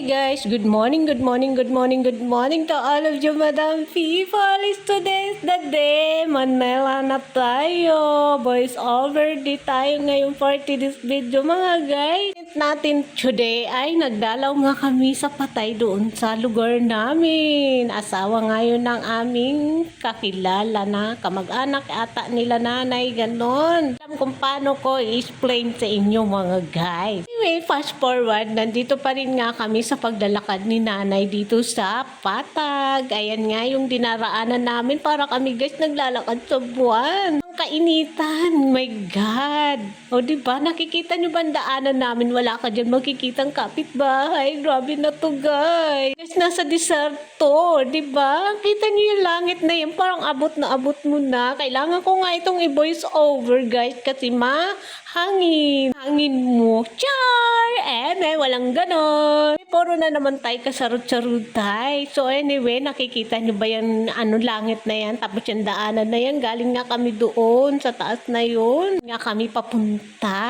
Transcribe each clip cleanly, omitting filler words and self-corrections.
Hey guys, good morning, good morning, good morning, good morning to all of you Madam people. Today's the day. Manila na tayo. Voice over di tayo ngayon for this video mga guys. Natin today ay nagdalaw nga kami sa patay doon sa lugar namin. Asawa ngayon ng aming kakilala na kamag-anak ata nila nanay, ganon. Alam kung paano ko i-explain sa inyo mga guys. Anyway, fast forward, nandito pa rin nga kami sa paglalakad ni nanay dito sa Patag. Ayan nga yung dinaraanan namin para kami guys naglalakad sa buwan. Ang kainitan, my God. O diba, nakikita nyo ba ang daanan namin? Wala ka dyan makikitang kapitbahay. Grabe na to guys. Guys, nasa deserto, diba? Kita nyo yung langit na yan, parang abot na abot mo na. Kailangan ko nga itong i-voice over guys kasi hangin mo. Char! Walang ganon. Puro na naman tayo kasarot-sarutay. So anyway, nakikita nyo ba yan, langit na yan? Tapos yung daanan na yan, galing nga kami doon, sa taas na yun. Nga kami papunta.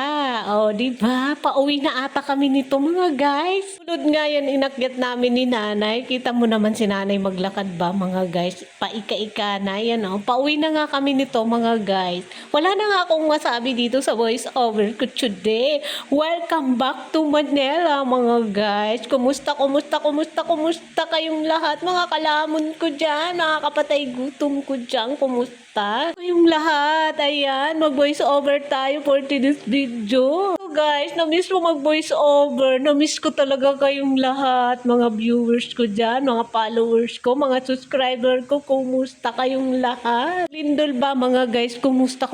O, diba? Pauwi na ata kami nito mga guys. Sunod nga yan, inakyat namin ni nanay. Kita mo naman si nanay maglakad ba mga guys? Paika-ika na yan, o. Pauwi na nga kami nito mga guys. Wala na nga akong masabi dito sa voice over ko today. Welcome back to Manila mga guys. Kumusta kayong lahat? Mga kalamon ko dyan, mga kapatay gutom ko dyan. Kumusta kayong lahat? Ayan, mag-voice over tayo for this video. So guys, na-miss ko mag-voice over. Na-miss ko talaga kayong lahat. Mga viewers ko dyan, mga followers ko, mga subscriber ko. Kumusta kayong lahat? Lindol ba mga guys? Kumusta?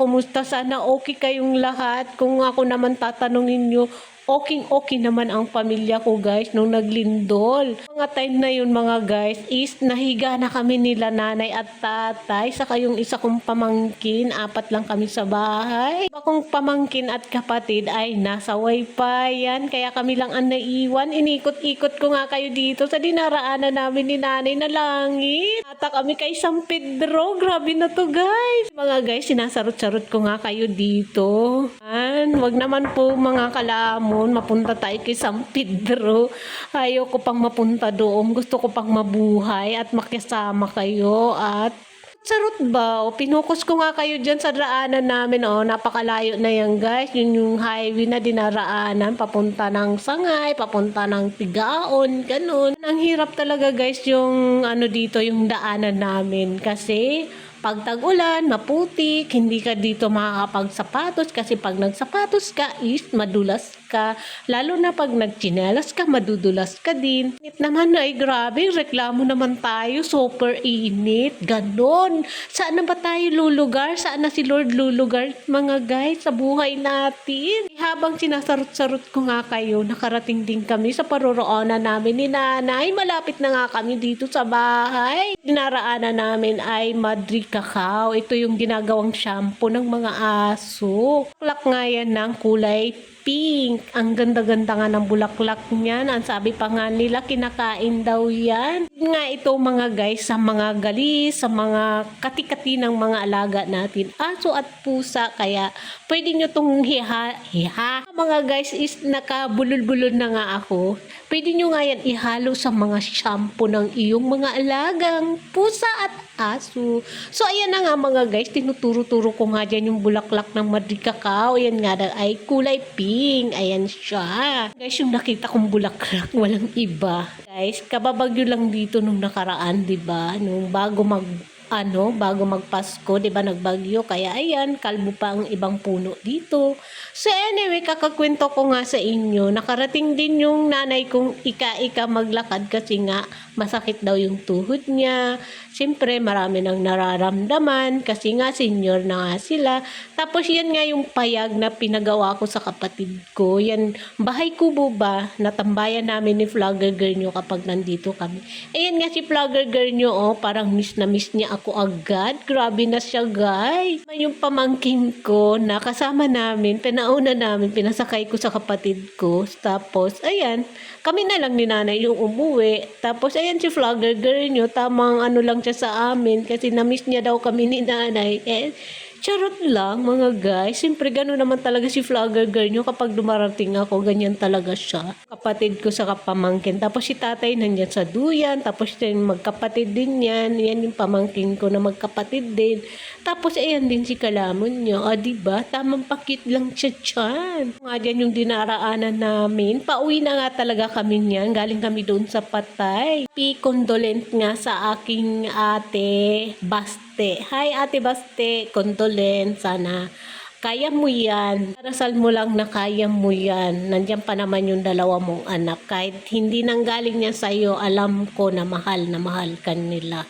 Sana okay kayong lahat. Kung ako naman tatanungin nyo, okay naman ang pamilya ko guys nung naglindol. Mga time na yun mga guys is nahiga na kami nila nanay at tatay. Saka yung isa kong pamangkin, 4 lang kami sa bahay. Iba kong pamangkin at kapatid ay nasa wifi yan. Kaya kami lang ang naiwan. Inikot-ikot ko nga kayo dito sa dinaraanan namin ni nanay na langit. Ata kami kay San Pedro. Grabe na to guys. Mga guys, sinasarot-sarot ko nga kayo dito. Wag naman po mga kalamon, mapunta tayo kay San Pedro. Ayoko pang mapunta doon. Gusto ko pang mabuhay at makisama kayo at sarot ba? O, pinukos ko nga kayo dyan sa daanan namin. O, napakalayo na yan guys. Yun yung highway na dinaraanan. Papunta ng Sangay, papunta ng Tigaon, ganun. Ang hirap talaga guys yung dito, yung daanan namin. Kasi pag tag-ulan, maputik, hindi ka dito makakapagsapatos kasi pag nagsapatos ka is madulas ka. Lalo na pag nagtsinelas ka, madudulas ka din. Init naman ay grabe, reklamo naman tayo, super init, ganon. Saan na ba tayo lulugar? Saan na si Lord lulugar mga guys sa buhay natin? Habang sinasarot-sarot ko nga kayo, nakarating din kami sa paroroonan namin ni nanay. Malapit na nga kami dito sa bahay. Dinaraanan namin ay Madrid Cacao. Ito yung ginagawang shampoo ng mga aso. Bulaklak nga yan ng kulay pink. Ang ganda-ganda nga ng bulaklak niyan. Ang sabi pa nga nila, kinakain daw yan. Nga ito mga guys, sa mga gali, sa mga kati-kati ng mga alaga natin. Aso at pusa. Kaya pwede nyo itong hiha. Mga guys is nakabulol-bulol na nga ako. Pwede nyo nga yan ihalo sa mga shampoo ng iyong mga alagang pusa at aso. So ayan na nga mga guys, tinuturo-turo ko nga dyan yung bulaklak ng Madrid Cacao. Ayan nga ay kulay pink. Ayan siya. Guys, yung nakita kong bulaklak, walang iba. Guys, kababagyo lang dito nung nakaraan, 'di ba? Nung bago magpasko, 'di ba, nagbagyo. Kaya ayan, kalbo pa ang ibang puno dito. So anyway, kakakwento ko nga sa inyo, nakarating din yung nanay kong ika-ika maglakad kasi nga masakit daw yung tuhod niya. Siyempre, marami nang nararamdaman kasi nga senior na nga sila. Tapos yan nga yung payag na pinagawa ko sa kapatid ko. Yan, bahay kubo ba, natambayan namin ni vlogger girl nyo kapag nandito kami. Ayan nga si vlogger girl nyo, parang miss na miss niya ako agad. Grabe na siya guys. Yung pamangkin ko na kasama namin, pinauna namin, pinasakay ko sa kapatid ko. Tapos, ayan, kami na lang ni nanay yung umuwi. Tapos, ayan si vlogger girl nyo, tamang lang siya sa amin kasi na-miss niya daw kami ni nanay. Charot lang mga guys. Siyempre gano'n naman talaga si vlogger girl nyo kapag dumarating ako. Ganyan talaga siya. Kapatid ko sa kapamangkin. Tapos si tatay nandyan sa duyan. Tapos din magkapatid din yan. Yan yung pamangkin ko na magkapatid din. Tapos ayan din si kalamon nyo. O diba? Tamang pakit lang siya dyan. Nga dyan yung dinaraanan namin. Pauwi na nga talaga kami niyan. Galing kami doon sa Patay. Condolent nga sa aking ate Baste. Hi Ate Baste, condolence. Sana kaya mo yan. Darasal mo lang na kaya mo yan. Nandiyan pa naman yung dalawa mong anak. Kahit hindi nanggaling niya sa'yo, alam ko na mahal ka nila.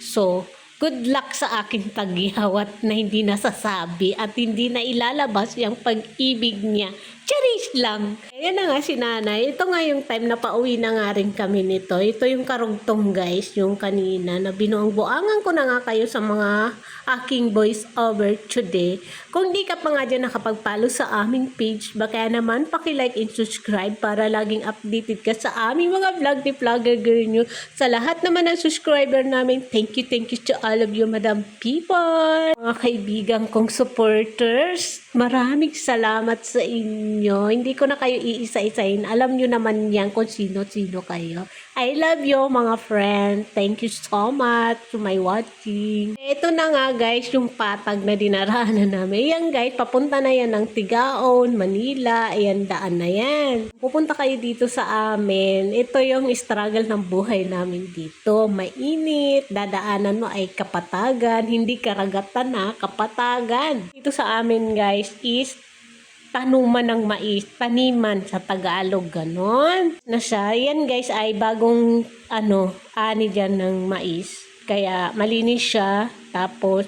So, good luck sa aking tagyawat na hindi nasasabi at hindi na ilalabas yung pag-ibig niya. Cherish lang. Ayan na nga si nanay. Ito nga yung time na pauwi na nga rin kami nito. Ito yung karugtong guys, yung kanina na binuang-buangan ko na nga kayo sa mga aking voice over today. Kung di ka pa nga dyan nakapag-follow sa aming page, baka naman paki-like and subscribe para laging updated ka sa aming mga vlog ni vlogger girl nyo. Sa lahat naman ng subscriber namin, thank you to all of you madam people. Mga kaibigan kong supporters, maraming salamat sa inyo. Hindi ko na kayo iisa-isahin. Alam nyo naman yan kung sino-sino kayo. I love you mga friend. Thank you so much to my watching. Ito na nga guys, yung patag na dinaraanan namin. Yan guys, papunta na yan ng Tigaon, Manila. Ayan, daan na yan. Pupunta kayo dito sa amin. Ito yung struggle ng buhay namin dito. Mainit. Dadaanan mo ay kapatagan. Hindi karagatan na, kapatagan. Dito sa amin guys is tanuman ng mais, taniman sa Tagalog, ganon na siya. Yan guys ay bagong ani dyan ng mais. Kaya malinis siya, tapos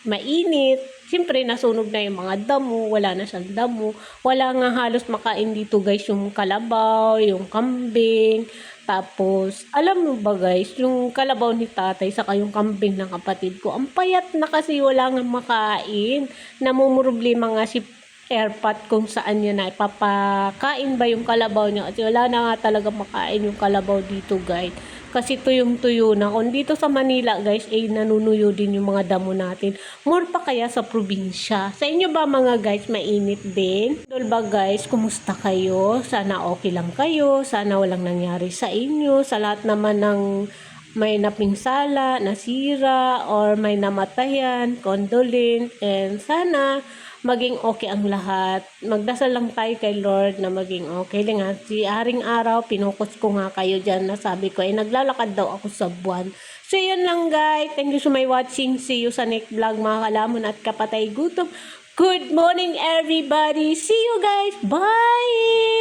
mainit. Siyempre nasunog na yung mga damo, wala na siyang damo. Wala nga halos makain dito guys yung kalabaw, yung kambing. Tapos, alam mo ba guys, yung kalabaw ni tatay saka yung kambing ng kapatid ko, ang payat na kasi wala nga makain. Namumroblema nga si airpot kung saan yun na ipapakain ba yung kalabaw niya kasi wala na nga talaga makain yung kalabaw dito guys kasi tuyong-tuyo na. Kung dito sa Manila guys ay nanunuyo din yung mga damo natin, more pa kaya sa probinsya. Sa inyo ba mga guys mainit din? Dol ba guys, kumusta kayo? Sana okay lang kayo, sana walang nangyari sa inyo, sa lahat naman ng may napinsala, nasira, or may namatayan, condolence, and sana maging okay ang lahat. Magdasal lang tayo kay Lord na maging okay. Nga, si Aring Araw, pinukos ko nga kayo dyan na sabi ko, ay naglalakad daw ako sa buwan. So, yun lang guys. Thank you so much watching. See you sa next vlog mga kalamon at kapatay gutom. Good morning everybody. See you guys. Bye!